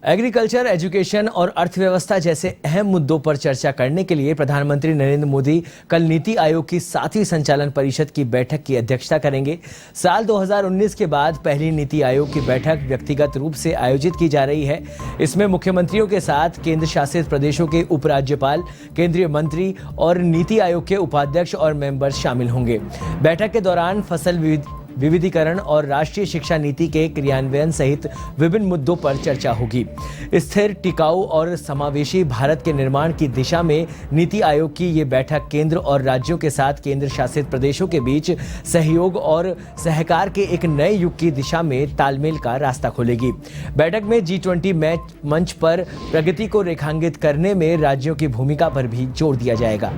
Agriculture, education और अर्थव्यवस्था जैसे अहम मुद्दों पर चर्चा करने के लिए प्रधानमंत्री नरेंद्र मोदी कल नीति आयोग की 7वीं संचालन परिषद की बैठक की अध्यक्षता करेंगे। साल 2019 के बाद पहली नीति आयोग की बैठक व्यक्तिगत रूप से आयोजित की जा रही है। इसमें मुख्यमंत्रियों के साथ केंद्र शासित प्रदेशों के उपराज्यपाल, केंद्रीय मंत्री और नीति आयोग के उपाध्यक्ष और मेंबर शामिल होंगे। बैठक के दौरान फसल विविधीकरण और राष्ट्रीय शिक्षा नीति के क्रियान्वयन सहित विभिन्न मुद्दों पर चर्चा होगी। स्थिर, टिकाऊ और समावेशी भारत के निर्माण की दिशा में नीति आयोग की ये बैठक केंद्र और राज्यों के साथ केंद्र शासित प्रदेशों के बीच सहयोग और सहकार के एक नए युग की दिशा में तालमेल का रास्ता खोलेगी। बैठक में G20 मंच पर प्रगति को रेखांकित करने में राज्यों की भूमिका पर भी जोर दिया जाएगा।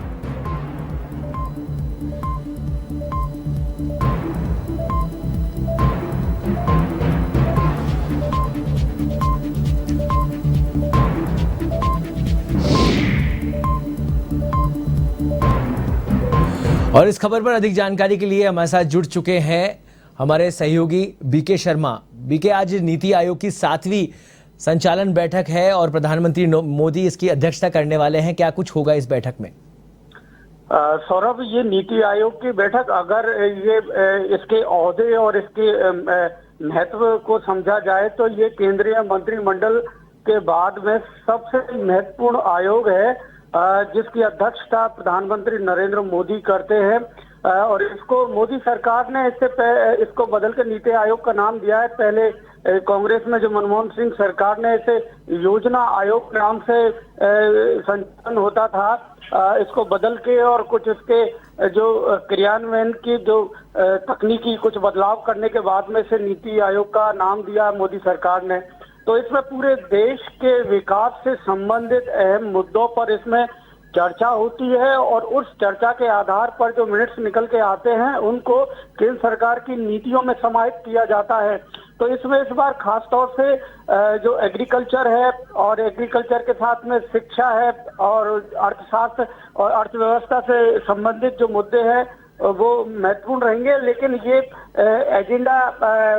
और इस खबर पर अधिक जानकारी के लिए हमारे साथ जुड़ चुके हैं हमारे सहयोगी बीके शर्मा। बीके, आज नीति आयोग की 7वीं संचालन बैठक है और प्रधानमंत्री मोदी इसकी अध्यक्षता करने वाले हैं। क्या कुछ होगा इस बैठक में? सौरभ, ये नीति आयोग की बैठक, अगर ये इसके ओहदे और इसके महत्व को समझा जाए तो ये केंद्रीय मंत्रिमंडल के बाद में सबसे महत्वपूर्ण आयोग है जिसकी अध्यक्षता प्रधानमंत्री नरेंद्र मोदी करते हैं। और इसको मोदी सरकार ने इसको बदल के नीति आयोग का नाम दिया है। पहले कांग्रेस में जो मनमोहन सिंह सरकार ने इसे योजना आयोग नाम से संचालन होता था, इसको बदल के और कुछ इसके जो क्रियान्वयन की जो तकनीकी कुछ बदलाव करने के बाद में इसे नीति आयोग का नाम दिया मोदी सरकार ने। तो इसमें पूरे देश के विकास से संबंधित अहम मुद्दों पर इसमें चर्चा होती है और उस चर्चा के आधार पर जो मिनट्स निकल के आते हैं उनको केंद्र सरकार की नीतियों में समाहित किया जाता है। तो इसमें इस बार खास तौर से जो एग्रीकल्चर है और एग्रीकल्चर के साथ में शिक्षा है और अर्थशास्त्र और अर्थव्यवस्था से संबंधित जो मुद्दे हैं वो महत्वपूर्ण रहेंगे। लेकिन ये एजेंडा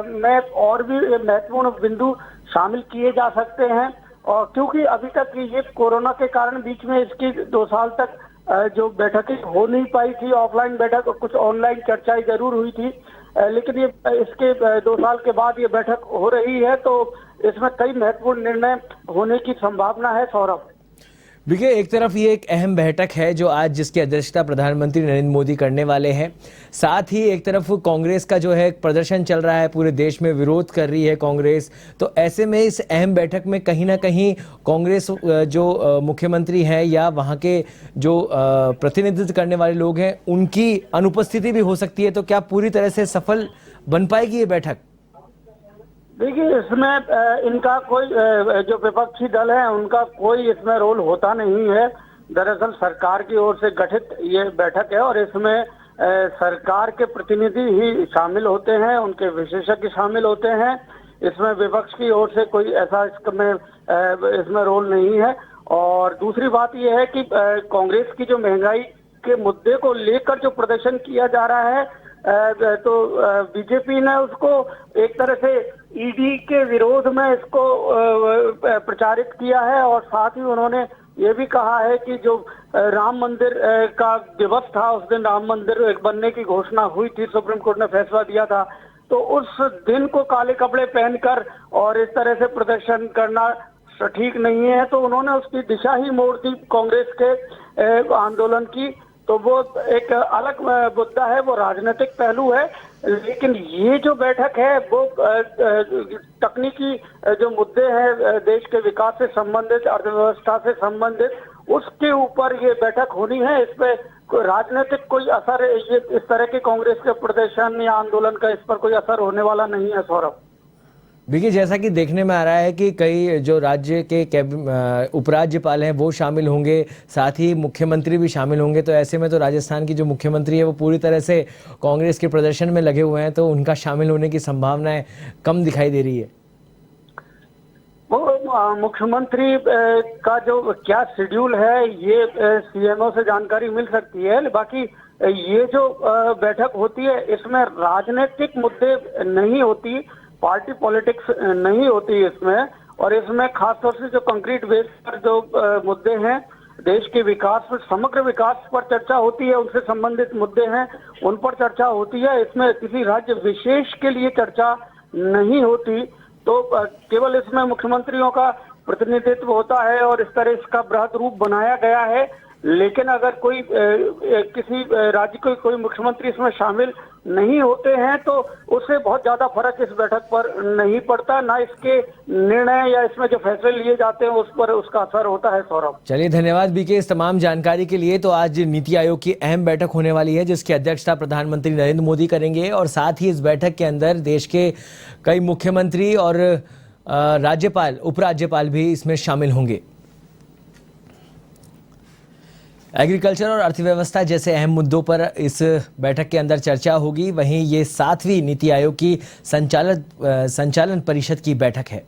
में और भी महत्वपूर्ण बिंदु शामिल किए जा सकते हैं। और क्योंकि अभी तक ये कोरोना के कारण बीच में इसकी 2 साल तक जो बैठकें हो नहीं पाई थी, ऑफलाइन बैठक और कुछ ऑनलाइन चर्चाएं जरूर हुई थी, लेकिन ये इसके 2 साल के बाद ये बैठक हो रही है, तो इसमें कई महत्वपूर्ण निर्णय होने की संभावना है। सौरभ, देखिए, एक तरफ ये एक अहम बैठक है जो आज जिसकी अध्यक्षता प्रधानमंत्री नरेंद्र मोदी करने वाले हैं। साथ ही एक तरफ कांग्रेस का जो है प्रदर्शन चल रहा है, पूरे देश में विरोध कर रही है कांग्रेस। तो ऐसे में इस अहम बैठक में कहीं ना कहीं कांग्रेस जो मुख्यमंत्री हैं या वहाँ के जो प्रतिनिधित्व करने वाले लोग हैं उनकी अनुपस्थिति भी हो सकती है। तो क्या पूरी तरह से सफल बन पाएगी ये बैठक? देखिए, इसमें इनका कोई जो विपक्षी दल है उनका कोई इसमें रोल होता नहीं है। दरअसल सरकार की ओर से गठित ये बैठक है और इसमें सरकार के प्रतिनिधि ही शामिल होते हैं, उनके विशेषज्ञ शामिल होते हैं। इसमें विपक्ष की ओर से कोई ऐसा इसमें रोल नहीं है। और दूसरी बात यह है कि कांग्रेस की जो महंगाई के मुद्दे को लेकर जो प्रदर्शन किया जा रहा है, तो बीजेपी ने उसको एक तरह से ईडी के विरोध में इसको प्रचारित किया है। और साथ ही उन्होंने ये भी कहा है कि जो राम मंदिर का दिवस था उस दिन राम मंदिर बनने की घोषणा हुई थी, सुप्रीम कोर्ट ने फैसला दिया था, तो उस दिन को काले कपड़े पहनकर और इस तरह से प्रदर्शन करना ठीक नहीं है। तो उन्होंने उसकी दिशा ही मोड़ दी कांग्रेस के आंदोलन की। तो वो एक अलग मुद्दा है, वो राजनीतिक पहलू है। लेकिन ये जो बैठक है वो तकनीकी जो मुद्दे हैं देश के विकास से संबंधित, अर्थव्यवस्था से संबंधित, उसके ऊपर ये बैठक होनी है। इस पे राजनीतिक कोई असर, ये इस तरह के कांग्रेस के प्रदर्शन या आंदोलन का इस पर कोई असर होने वाला नहीं है। सौरभ, देखिए, जैसा कि देखने में आ रहा है कि कई जो राज्य के उपराज्यपाल हैं वो शामिल होंगे, साथ ही मुख्यमंत्री भी शामिल होंगे। तो ऐसे में तो राजस्थान की जो मुख्यमंत्री है वो पूरी तरह से कांग्रेस के प्रदर्शन में लगे हुए हैं, तो उनका शामिल होने की संभावनाएं कम दिखाई दे रही है। वो मुख्यमंत्री का जो क्या शेड्यूल है ये सीएमओ से जानकारी मिल सकती है। बाकी ये जो बैठक होती है इसमें राजनीतिक मुद्दे नहीं होती, पार्टी पॉलिटिक्स नहीं होती इसमें। और इसमें खासतौर से जो कंक्रीट बेस पर जो मुद्दे हैं, देश के विकास पर, समग्र विकास पर चर्चा होती है, उनसे संबंधित मुद्दे हैं उन पर चर्चा होती है। इसमें किसी राज्य विशेष के लिए चर्चा नहीं होती। तो केवल इसमें मुख्यमंत्रियों का प्रतिनिधित्व होता है और इस तरह इसका बृहद रूप बनाया गया है। लेकिन अगर कोई किसी राज्य के कोई मुख्यमंत्री इसमें शामिल नहीं होते हैं तो उससे बहुत ज्यादा फर्क इस बैठक पर नहीं पड़ता, ना इसके निर्णय या इसमें जो फैसले लिए जाते हैं उस पर उसका असर होता है। सौरभ, चलिए धन्यवाद बीके इस तमाम जानकारी के लिए। तो आज नीति आयोग की अहम बैठक होने वाली है जिसकी अध्यक्षता प्रधानमंत्री नरेंद्र मोदी करेंगे और साथ ही इस बैठक के अंदर देश के कई मुख्यमंत्री और राज्यपाल, उपराज्यपाल भी इसमें शामिल होंगे। एग्रीकल्चर और अर्थव्यवस्था जैसे अहम मुद्दों पर इस बैठक के अंदर चर्चा होगी। वहीं ये 7वीं नीति आयोग की संचालन परिषद की बैठक है।